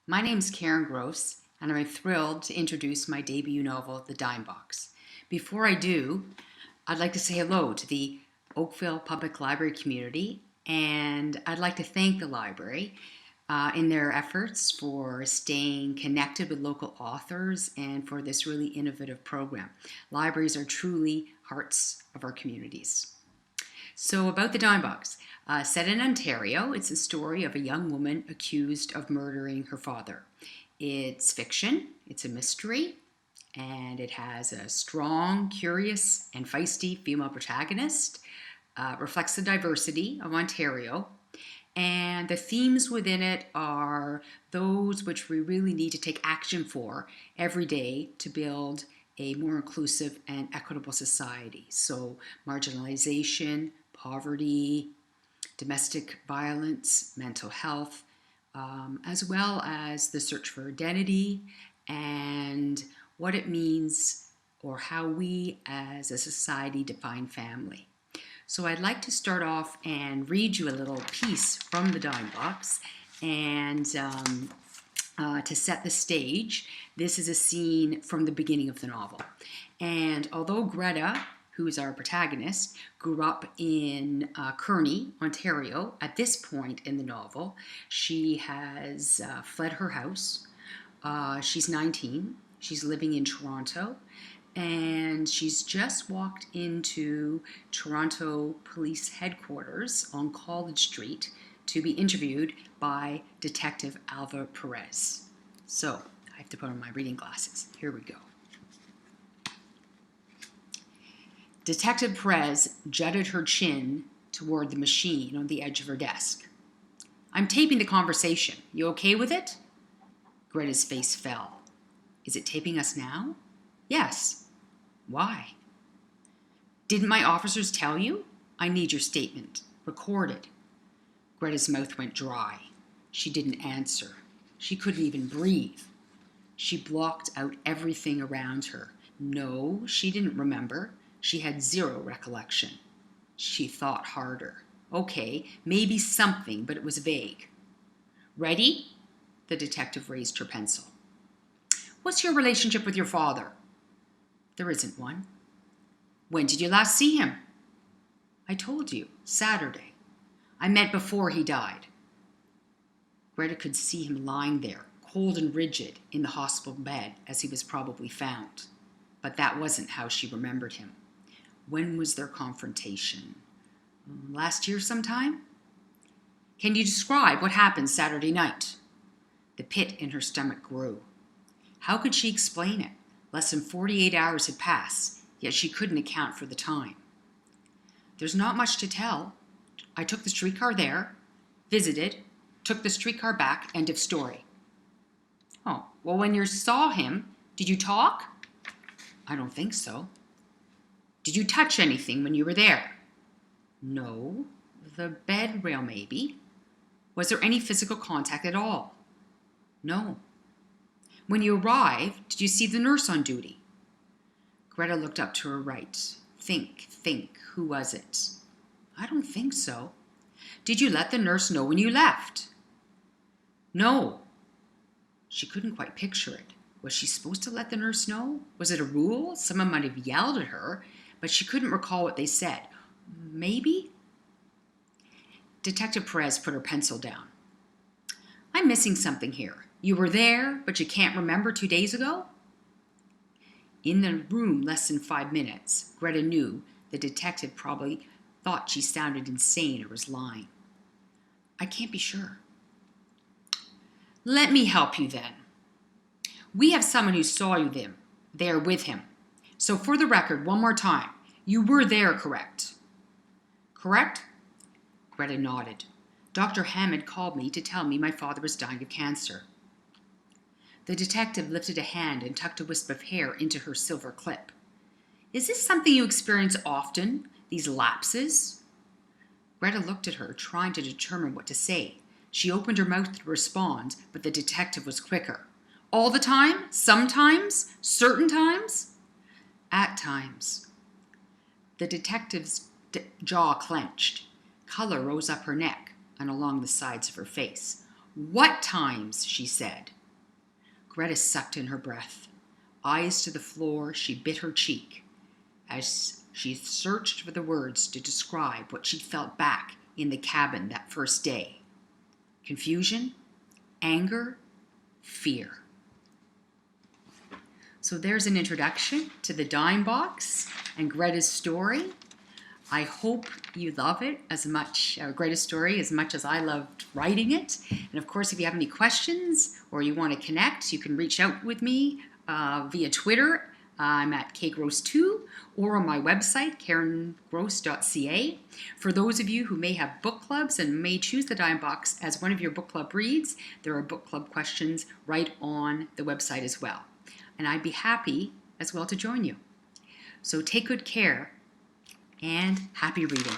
My name's Karen Grose, and I'm thrilled to introduce my debut novel, The Dime Box. Before I do, I'd like to say hello to the Oakville Public Library community, and I'd like to thank the library in their efforts for staying connected with local authors and for this really innovative program. Libraries are truly hearts of our communities. So, about the Dime Box. Set in Ontario, it's a story of a young woman accused of murdering her father. It's fiction, it's a mystery, and it has a strong, curious, and feisty female protagonist. Reflects the diversity of Ontario, and the themes within it are those which we really need to take action for every day to build a more inclusive and equitable society. So, marginalization, poverty, domestic violence, mental health, as well as the search for identity and what it means or how we as a society define family. So I'd like to start off and read you a little piece from the Dime Box, and to set the stage, this is a scene from the beginning of the novel. And although Greta, who is our protagonist, grew up in Kearney, Ontario, at this point in the novel, she has fled her house. She's 19. She's living in Toronto, and she's just walked into Toronto Police Headquarters on College Street to be interviewed by Detective Alva Perez. So, I have to put on my reading glasses. Here we go. Detective Perez jutted her chin toward the machine on the edge of her desk. "I'm taping the conversation. You okay with it?" Greta's face fell. "Is it taping us now?" "Yes." "Why?" "Didn't my officers tell you? I need your statement. Recorded." Greta's mouth went dry. She didn't answer. She couldn't even breathe. She blocked out everything around her. No, she didn't remember. She had zero recollection. She thought harder. Okay, maybe something, but it was vague. "Ready?" The detective raised her pencil. "What's your relationship with your father?" "There isn't one." "When did you last see him?" "I told you, Saturday." "I meant before he died." Greta could see him lying there, cold and rigid, in the hospital bed as he was probably found. But that wasn't how she remembered him. When was their confrontation? Last year sometime? "Can you describe what happened Saturday night?" The pit in her stomach grew. How could she explain it? Less than 48 hours had passed, yet she couldn't account for the time. "There's not much to tell. I took the streetcar there, visited, took the streetcar back, end of story." "Oh, well, when you saw him, did you talk?" "I don't think so." "Did you touch anything when you were there?" "No. The bed rail, maybe." "Was there any physical contact at all?" "No." "When you arrived, did you see the nurse on duty?" Greta looked up to her right. Think. Who was it? "I don't think so." "Did you let the nurse know when you left?" "No." She couldn't quite picture it. Was she supposed to let the nurse know? Was it a rule? Someone might have yelled at her, but she couldn't recall what they said. Maybe? Detective Perez put her pencil down. "I'm missing something here. You were there, but you can't remember 2 days ago?" In the room less than 5 minutes, Greta knew the detective probably thought she sounded insane or was lying. "I can't be sure." "Let me help you then. We have someone who saw you there with him. So for the record, one more time, you were there, correct?" "Correct?" Greta nodded. "Dr. Hammond called me to tell me my father was dying of cancer." The detective lifted a hand and tucked a wisp of hair into her silver clip. "Is this something you experience often, these lapses?" Greta looked at her, trying to determine what to say. She opened her mouth to respond, but the detective was quicker. "All the time? Sometimes? Certain times?" "At times." The detective's jaw clenched. Color rose up her neck and along the sides of her face. What times? She said. Greta sucked in her breath. Eyes to the floor, she bit her cheek as she searched for the words to describe what she'd felt back in the cabin that first day. Confusion, anger, fear. So there's an introduction to the dime box and Greta's story. I hope you love it as much, Greta's story, as much as I loved writing it. And of course, if you have any questions or you want to connect, you can reach out with me via Twitter. I'm at kgrose2 or on my website, karengrose.ca. For those of you who may have book clubs and may choose the dime box as one of your book club reads, there are book club questions right on the website as well. And I'd be happy as well to join you. So take good care and happy reading.